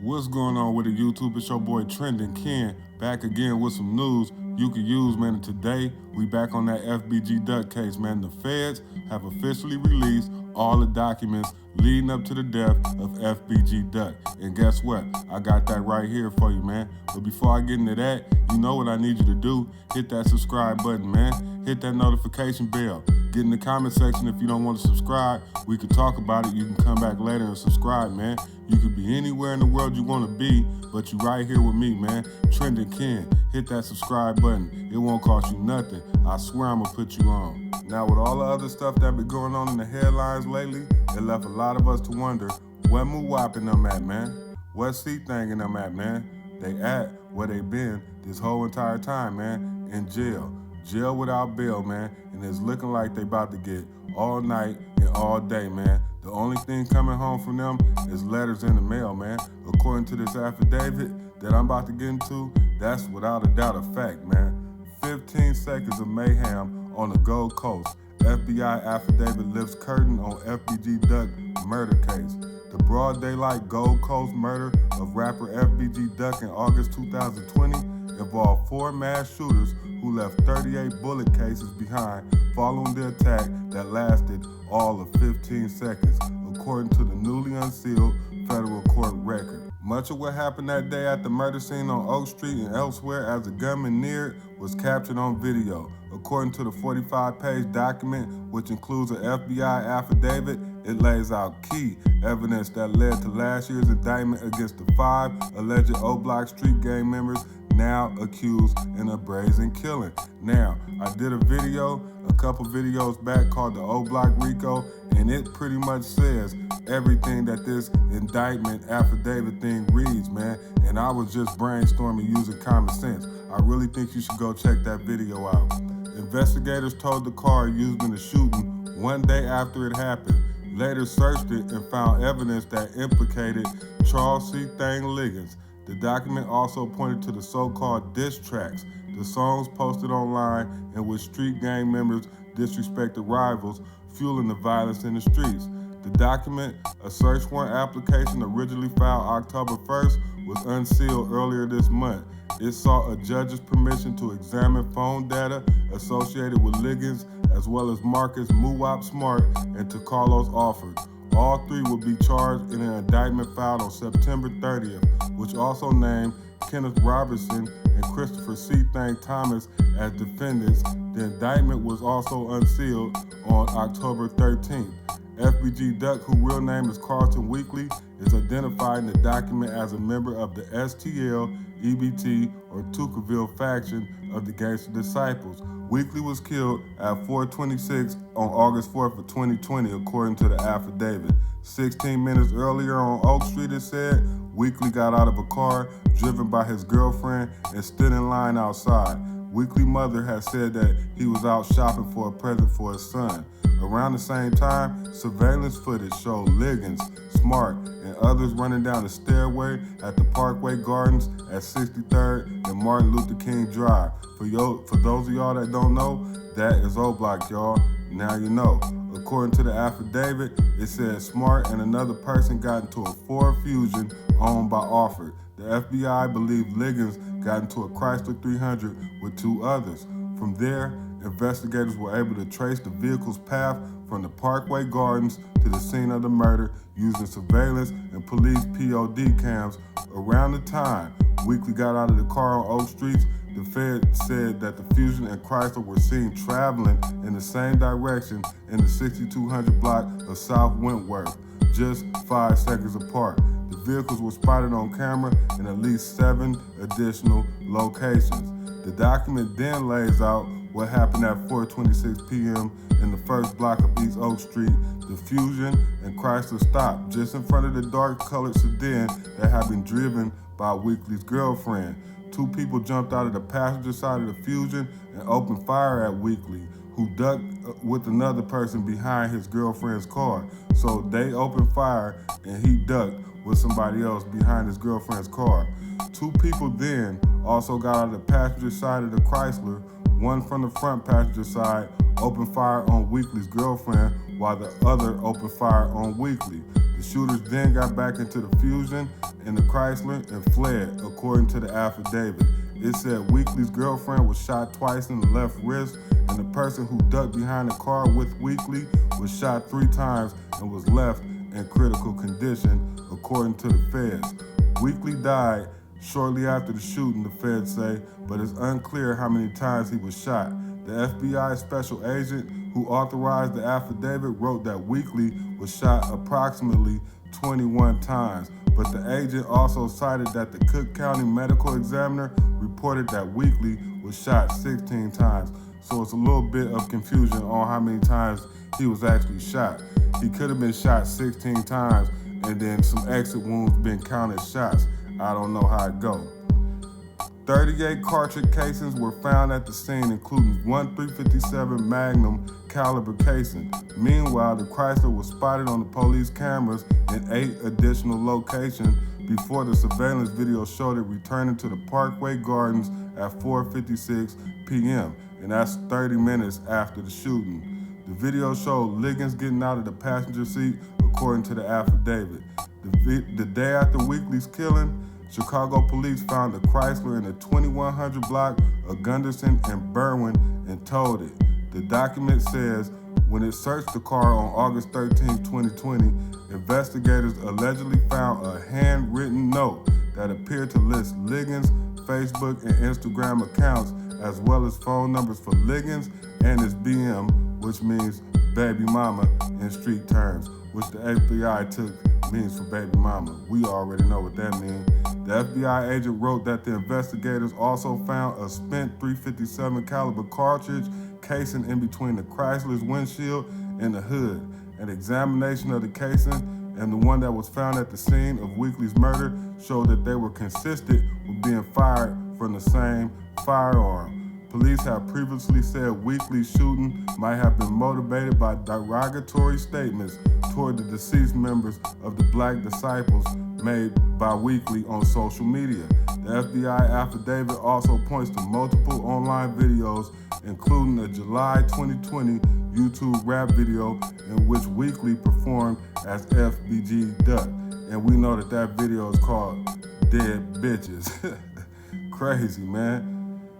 What's going on with the YouTube? It's your boy Trending Ken, back again with some news you can use, man. And today, we back on that FBG Duck case, man. The feds have officially released all the documents leading up to the death of FBG Duck. And guess what? I got that right here for you, man. But before I get into that, you know what I need you to do. Hit that subscribe button, man. Hit that notification bell. Get in the comment section if you don't want to subscribe. We can talk about it. You can come back later and subscribe, man. You could be anywhere in the world you want to be, but you right here with me, man. Trending Ken. Hit that subscribe button. It won't cost you nothing. I swear I'm going to put you on. Now, with all the other stuff that been going on in the headlines lately, it left a lot of us to wonder, where Muwap and them at, man? Where's C-Thang and them at, man? They at where they been this whole entire time, man, in jail. Jail without bail, man, and it's looking like they about to get all night and all day, man. The only thing coming home from them is letters in the mail, man. According to this affidavit that I'm about to get into, that's without a doubt a fact, man. 15 seconds of mayhem on the Gold Coast. FBI affidavit lifts curtain on FBG Duck murder case. The broad daylight Gold Coast murder of rapper FBG Duck in August 2020 involved 4 mass shooters who left 38 bullet cases behind following the attack that lasted all of 15 seconds, according to the newly unsealed federal court record. Much of what happened that day at the murder scene on Oak Street and elsewhere as the gunman neared was captured on video. According to the 45-page document, which includes an FBI affidavit, it lays out key evidence that led to last year's indictment against the 5 alleged O Block street gang members now accused in a brazen killing. Now, I did a video a couple videos back called the O Block RICO, and it pretty much says everything that this indictment affidavit thing reads, man. And I was just brainstorming using common sense. I really think you should go check that video out. Investigators told the car used in the shooting one day after it happened. Later searched it and found evidence that implicated Charles C-Thang Liggins. The document also pointed to the so-called diss tracks, the songs posted online in which street gang members disrespected rivals, fueling the violence in the streets. The document, a search warrant application originally filed October 1st, was unsealed earlier this month. It sought a judge's permission to examine phone data associated with Liggins, as well as Marcus Muwap Smart and to Carlos Alford. All 3 will be charged in an indictment filed on September 30th, which also named Kenneth Robertson and Christopher C-Thang Thomas as defendants. The indictment was also unsealed on October 13th. FBG Duck, whose real name is Carlton Weekly, is identified in the document as a member of the STL, EBT, or Tuckerville faction of the Gangster Disciples. Weekly was killed at 4:26 on August 4th of 2020, according to the affidavit. 16 minutes earlier on Oak Street, it said, Weekly got out of a car driven by his girlfriend and stood in line outside. Weekly mother had said that he was out shopping for a present for his son. Around the same time, surveillance footage showed Liggins, Smart, and others running down the stairway at the Parkway Gardens at 63rd and Martin Luther King Drive. For those of y'all that don't know, that is O Block, y'all. Now you know. According to the affidavit, it said Smart and another person got into a Ford Fusion owned by Alford. The FBI believed Liggins got into a Chrysler 300 with 2 others. From there, investigators were able to trace the vehicle's path from the Parkway Gardens to the scene of the murder using surveillance and police POD cams. Around the time Weekly got out of the car on Oak Street, the Fed said that the Fusion and Chrysler were seen traveling in the same direction in the 6200 block of South Wentworth, just 5 seconds apart. The vehicles were spotted on camera in at least 7 additional locations. The document then lays out what happened at 4:26 p.m. in the first block of East Oak Street. The Fusion and Chrysler stopped just in front of the dark-colored sedan that had been driven by Weekly's girlfriend. 2 people jumped out of the passenger side of the Fusion and opened fire at Weekly, who ducked with another person behind his girlfriend's car. So they opened fire and he ducked with somebody else behind his girlfriend's car. 2 people then also got out of the passenger side of the Chrysler. One from the front passenger side opened fire on Weekly's girlfriend, while the other opened fire on Weekly. The shooters then got back into the Fusion in the Chrysler and fled, according to the affidavit. It said Weekly's girlfriend was shot twice in the left wrist, and the person who ducked behind the car with Weekly was shot 3 times and was left in critical condition, according to the feds. Weekly died shortly after the shooting, the feds say, but it's unclear how many times he was shot. The FBI special agent who authorized the affidavit wrote that Weekly was shot approximately 21 times, but the agent also cited that the Cook County medical examiner reported that Weekly was shot 16 times. So it's a little bit of confusion on how many times he was actually shot. He could have been shot 16 times and then some exit wounds been counted shots. I don't know how it go. 38 cartridge casings were found at the scene, including one .357 Magnum caliber casing. Meanwhile, the Chrysler was spotted on the police cameras in 8 additional locations before the surveillance video showed it returning to the Parkway Gardens at 4:56 p.m., and that's 30 minutes after the shooting. The video showed Liggins getting out of the passenger seat, according to the affidavit. The day after Weekly's killing, Chicago police found a Chrysler in the 2100 block of Gunderson and Berwyn and towed it. The document says when it searched the car on August 13, 2020, investigators allegedly found a handwritten note that appeared to list Liggins' Facebook and Instagram accounts, as well as phone numbers for Liggins and his BM, which means baby mama in street terms, which the FBI took means for baby mama. We already know what that means. The FBI agent wrote that the investigators also found a spent .357 caliber cartridge casing in between the Chrysler's windshield and the hood. An examination of the casing and the one that was found at the scene of Weekly's murder showed that they were consistent with being fired from the same firearm. Police have previously said Weekly's shooting might have been motivated by derogatory statements toward the deceased members of the Black Disciples made by Weekly on social media. The FBI affidavit also points to multiple online videos, including a July 2020 YouTube rap video in which Weekly performed as FBG Duck. And we know that that video is called Dead Bitches. Crazy, man.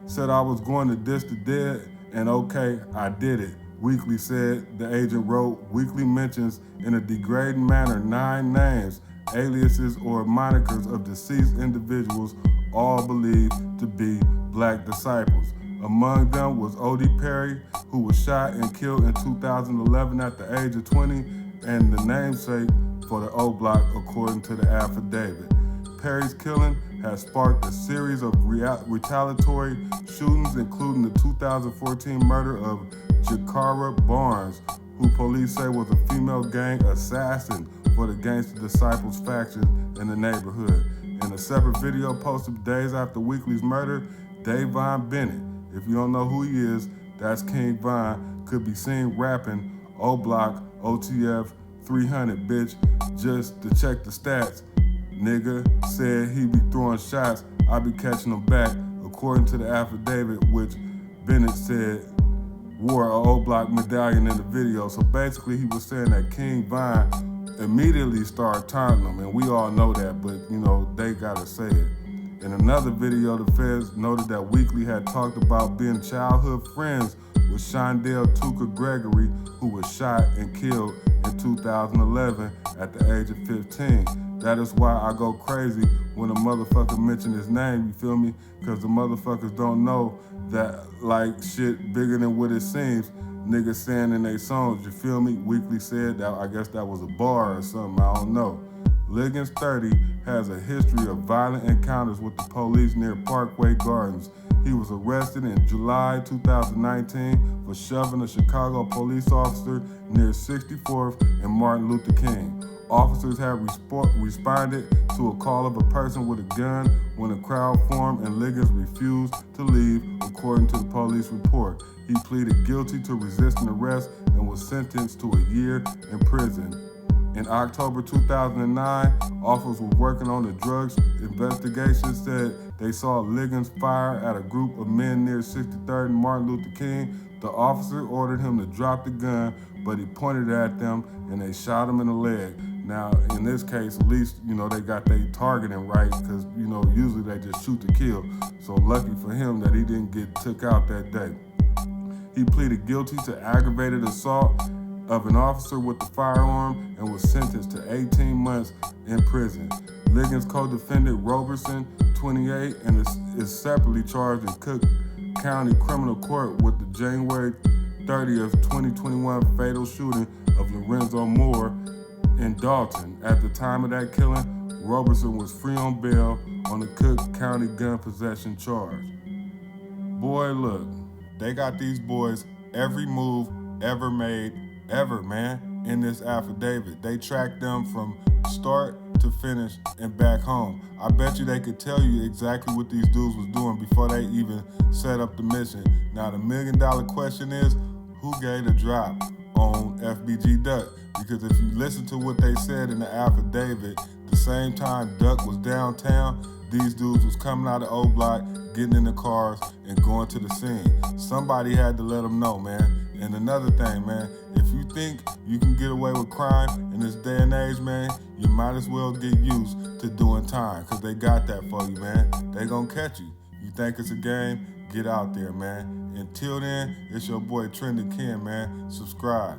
Said I was going to diss the dead, and okay, I did it. Weekly said, the agent wrote. Weekly mentions in a degrading manner 9 names, aliases, or monikers of deceased individuals, all believed to be Black disciples. Among them was O.D. Perry, who was shot and killed in 2011 at the age of 20, and the namesake for the O Block, according to the affidavit. Perry's killing has sparked a series of retaliatory shootings, including the 2014 murder of Jakara Barnes, who police say was a female gang assassin for the Gangster Disciples faction in the neighborhood. In a separate video posted days after Weekly's murder, Davon Bennett, if you don't know who he is, that's King Von, could be seen rapping O Block OTF 300, bitch, just to check the stats. Nigga said he be throwing shots, I be catching them back, according to the affidavit, which Bennett said wore a O Block medallion in the video. So basically he was saying that King Von immediately started taunting him, and we all know that, but you know, they gotta say it. In another video, the feds noted that Weekly had talked about being childhood friends with Shondell Tuka Gregory, who was shot and killed in 2011 at the age of 15. That is why I go crazy when a motherfucker mention his name, you feel me? Because the motherfuckers don't know that like shit bigger than what it seems. Niggas saying in their songs, you feel me? Weekly said that, I guess that was a bar or something, I don't know. Liggins, 30, has a history of violent encounters with the police near Parkway Gardens. He was arrested in July 2019 for shoving a Chicago police officer near 64th and Martin Luther King. Officers have responded to a call of a person with a gun when a crowd formed and Liggins refused to leave, according to the police report. He pleaded guilty to resisting arrest and was sentenced to a year in prison. In October 2009, officers were working on the drugs investigation said they saw Liggins fire at a group of men near 63rd and Martin Luther King. The officer ordered him to drop the gun, but he pointed at them and they shot him in the leg. Now, in this case, at least, they got their targeting right because, usually they just shoot to kill. So lucky for him that he didn't get took out that day. He pleaded guilty to aggravated assault of an officer with a firearm and was sentenced to 18 months in prison. Liggins' co-defendant Roberson, 28, and is separately charged in Cook County Criminal Court with the January 30th, 2021 fatal shooting of Lorenzo Moore in Dalton. At the time of that killing, Roberson was free on bail on the Cook County gun possession charge. Boy, look, they got these boys every move ever made, ever, man, in this affidavit. They tracked them from start to finish and back home. I bet you they could tell you exactly what these dudes was doing before they even set up the mission. Now, the $1 million question is, who gave the drop on FBG Duck? Because if you listen to what they said in the affidavit, the same time Duck was downtown, these dudes was coming out of O Block, getting in the cars, and going to the scene. Somebody had to let them know, man. And another thing, man, if you think you can get away with crime in this day and age, man, you might as well get used to doing time, because they got that for you, man. They gonna catch you. You think it's a game? Get out there, man. Until then, it's your boy Trending Ken, man. Subscribe.